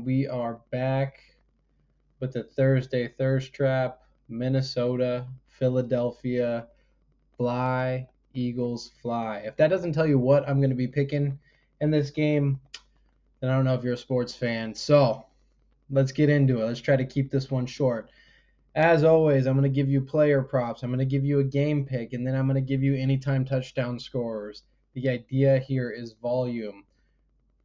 we are back with the Thursday Thirst Trap. Minnesota, Philadelphia, fly, Eagles, fly. If that doesn't tell you what I'm going to be picking in this game, then I don't know if you're a sports fan. So let's get into it. Let's try to keep this one short. As always, I'm going to give you player props. I'm going to give you a game pick, and then I'm going to give you anytime touchdown scorers. The idea here is volume.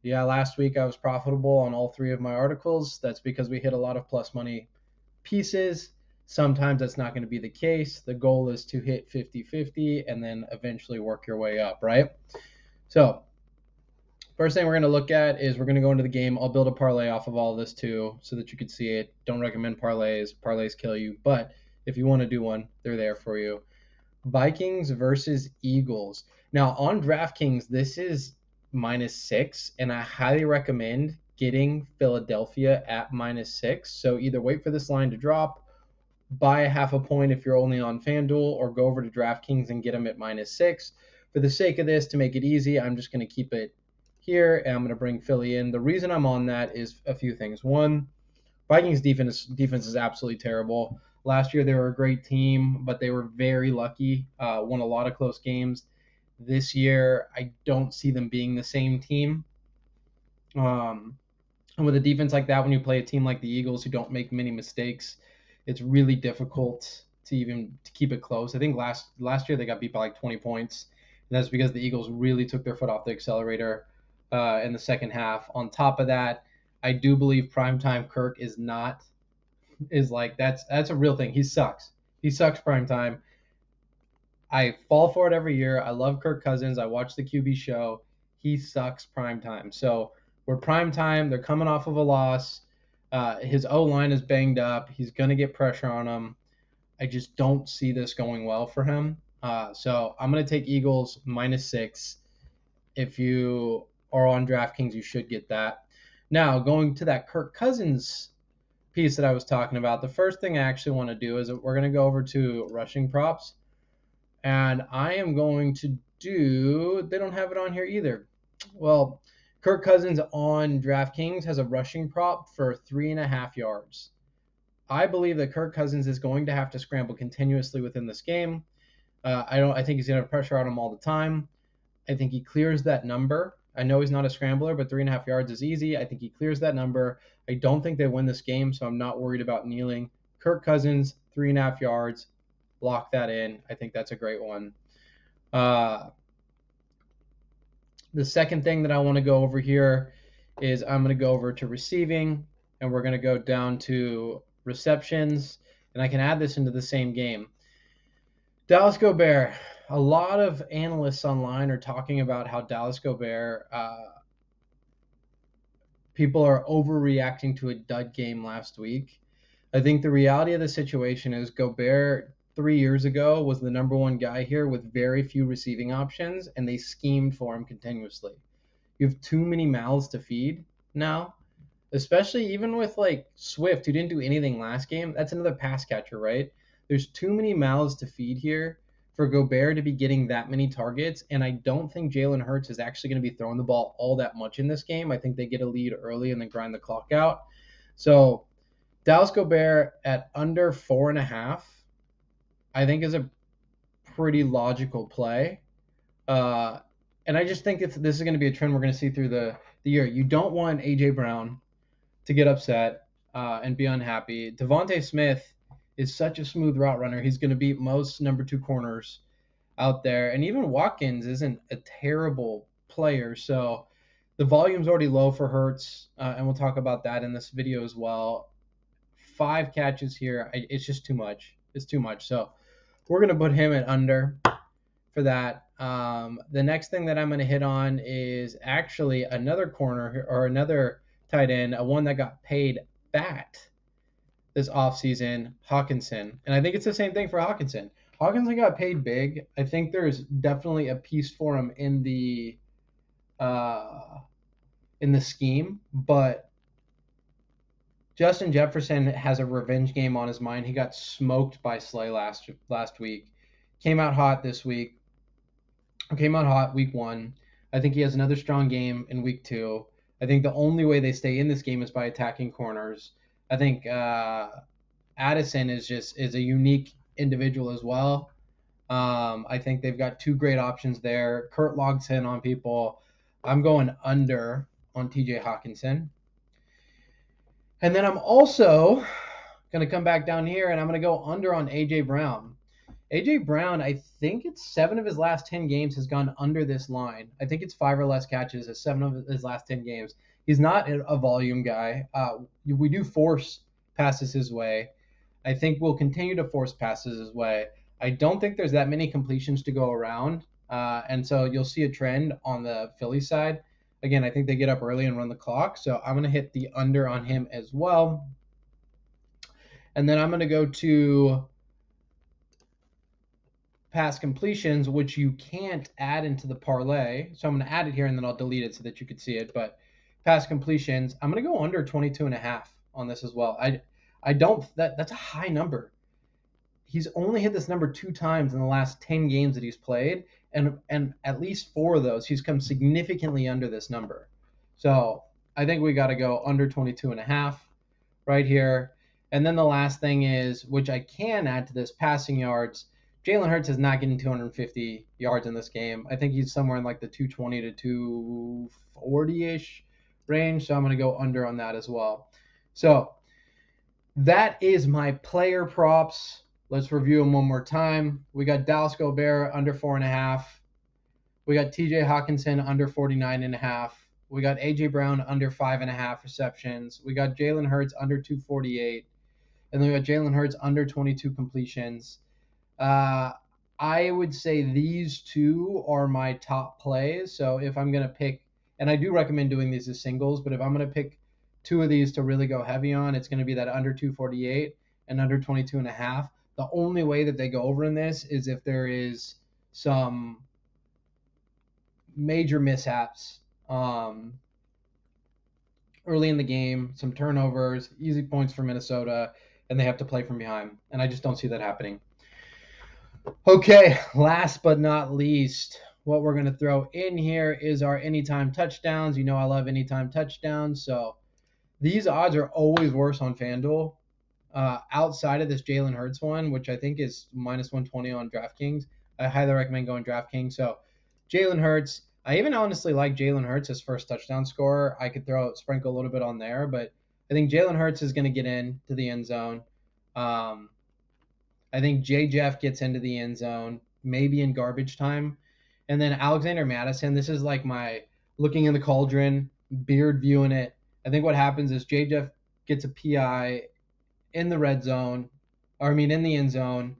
Yeah, last week I was profitable on all three of my articles. That's because we hit a lot of plus money pieces. Sometimes that's not going to be the case. The goal is to hit 50-50 and then eventually work your way up, right? So first thing we're going to look at is we're going to go into the game. I'll build a parlay off of all of this too so that you can see it. Don't recommend parlays. Parlays kill you. But if you want to do one, they're there for you. Vikings versus Eagles. Now on DraftKings, this is -6, and I highly recommend getting Philadelphia at -6. So either wait for this line to drop, buy a half a point if you're only on FanDuel, or go over to DraftKings and get them at -6. For the sake of this, to make it easy, I'm just going to keep it here, and I'm going to bring Philly in. The reason I'm on that is a few things. One, Vikings defense is absolutely terrible. Last year they were a great team, but they were very lucky, won a lot of close games. This year, I don't see them being the same team. And with a defense like that, when you play a team like the Eagles who don't make many mistakes, it's really difficult to keep it close. I think last year they got beat by like 20 points, and that's because the Eagles really took their foot off the accelerator in the second half. On top of that, I do believe primetime Kirk is that's a real thing. He sucks primetime. I fall for it every year. I love Kirk Cousins. I watch the QB show. He sucks primetime. So we're primetime. They're coming off of a loss. His O-line is banged up. He's going to get pressure on him. I just don't see this going well for him. So I'm going to take Eagles -6. If you are on DraftKings, you should get that. Now, going to that Kirk Cousins piece that I was talking about, the first thing I actually want to do is we're going to go over to rushing props. And I am going to they don't have it on here either. Well, Kirk Cousins on DraftKings has a rushing prop for 3.5 yards. I believe that Kirk Cousins is going to have to scramble continuously within this game. I think he's going to have pressure on him all the time. I think he clears that number. I know he's not a scrambler, but 3.5 yards is easy. I think he clears that number. I don't think they win this game, so I'm not worried about kneeling. Kirk Cousins, 3.5 yards. Lock that in. I think that's a great one. The second thing that I want to go over here is I'm going to go over to receiving, and we're going to go down to receptions, and I can add this into the same game. Dallas Gobert. A lot of analysts online are talking about how Dallas Gobert, people are overreacting to a dud game last week. I think the reality of the situation is Gobert 3 years ago was the number one guy here with very few receiving options, and they schemed for him continuously. You have too many mouths to feed now, especially even with like Swift, who didn't do anything last game. That's another pass catcher, right? There's too many mouths to feed here for Gobert to be getting that many targets, and I don't think Jalen Hurts is actually going to be throwing the ball all that much in this game. I think they get a lead early and then grind the clock out. So Dallas Gobert at under 4.5, I think is a pretty logical play. And I just think this is going to be a trend we're going to see through the year. You don't want A.J. Brown to get upset and be unhappy. Devontae Smith is such a smooth route runner. He's going to beat most number 2 corners out there. And even Watkins isn't a terrible player. So the volume's already low for Hurts, and we'll talk about that in this video as well. 5 catches here. It's just too much. It's too much. So we're going to put him at under for that. The next thing that I'm going to hit on is actually another corner or another tight end, one that got paid fat this offseason, Hawkinson. And I think it's the same thing for Hawkinson. Hawkinson got paid big. I think there's definitely a piece for him in the scheme, but Justin Jefferson has a revenge game on his mind. He got smoked by Slay last week. Came out hot this week. Came out hot week 1. I think he has another strong game in week 2. I think the only way they stay in this game is by attacking corners. I think Addison is a unique individual as well. I think they've got two great options there. Kurt logs in on people. I'm going under on TJ Hawkinson. And then I'm also going to come back down here and I'm going to go under on A.J. Brown. A.J. Brown, I think it's 7 of his last 10 games has gone under this line. I think it's 5 or less catches as 7 of his last 10 games. He's not a volume guy. We do force passes his way. I think we'll continue to force passes his way. I don't think there's that many completions to go around. And so you'll see a trend on the Philly side. Again, I think they get up early and run the clock. So I'm going to hit the under on him as well. And then I'm going to go to pass completions, which you can't add into the parlay. So I'm going to add it here and then I'll delete it so that you could see it. But pass completions, I'm going to go under 22.5 on this as well. I don't, that's a high number. He's only hit this number 2 times in the last 10 games that he's played. And at least 4 of those, he's come significantly under this number. So I think we got to go under 22.5 right here. And then the last thing is, which I can add to this, passing yards. Jalen Hurts is not getting 250 yards in this game. I think he's somewhere in like the 220 to 240-ish range. So I'm going to go under on that as well. So that is my player props. Let's review them one more time. We got Dallas Gobert under 4.5. We got TJ Hawkinson under 49.5. We got AJ Brown under 5.5 receptions. We got Jalen Hurts under 248. And then we got Jalen Hurts under 22 completions. I would say these two are my top plays. So if I'm going to pick, and I do recommend doing these as singles, but if I'm going to pick 2 of these to really go heavy on, it's going to be that under 248 and under 22.5. The only way that they go over in this is if there is some major mishaps early in the game, some turnovers, easy points for Minnesota, and they have to play from behind. And I just don't see that happening. Okay, last but not least, what we're going to throw in here is our anytime touchdowns. You know I love anytime touchdowns, so these odds are always worse on FanDuel. Outside of this Jalen Hurts one, which I think is minus 120 on DraftKings, I highly recommend going DraftKings. So Jalen Hurts, I even honestly like Jalen Hurts as first touchdown scorer. I could sprinkle a little bit on there, but I think Jalen Hurts is going to get into the end zone. I think J. Jeff gets into the end zone, maybe in garbage time. And then Alexander Mattison, this is like my looking in the cauldron, beard viewing it. I think what happens is J. Jeff gets a PI in the red zone, in the end zone,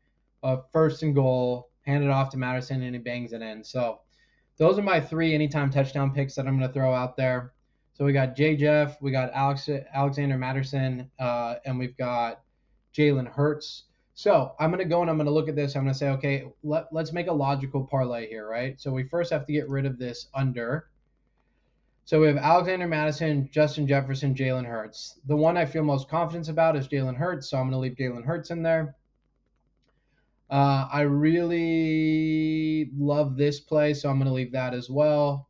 first and goal, hand it off to Madison, and he bangs it in. So those are my 3 anytime touchdown picks that I'm going to throw out there. So we got J. Jeff, we got Alexander Madison, and we've got Jalen Hurts. So I'm going to go and I'm going to look at this. I'm going to say, okay, let's make a logical parlay here, right? So we first have to get rid of this under. So we have Alexander Mattison, Justin Jefferson, Jalen Hurts. The one I feel most confident about is Jalen Hurts, so I'm going to leave Jalen Hurts in there. I really love this play, so I'm going to leave that as well.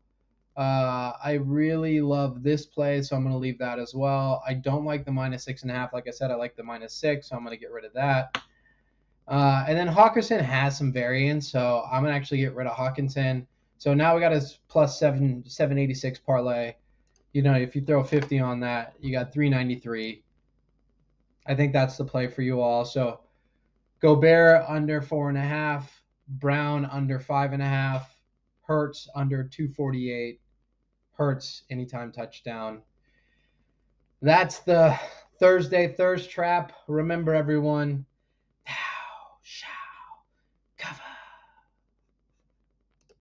I really love this play, so I'm going to leave that as well. I don't like the minus 6.5. Like I said, I like the minus 6, so I'm going to get rid of that. And then Hawkinson has some variance, so I'm going to actually get rid of Hawkinson. So now we got his plus 786 parlay. If you throw 50 on that, you got 393. I think that's the play for you all. So Gobert under 4.5, Brown under 5.5, Hurts under 248, Hurts anytime touchdown. That's the Thursday Thirst Trap. Remember, everyone,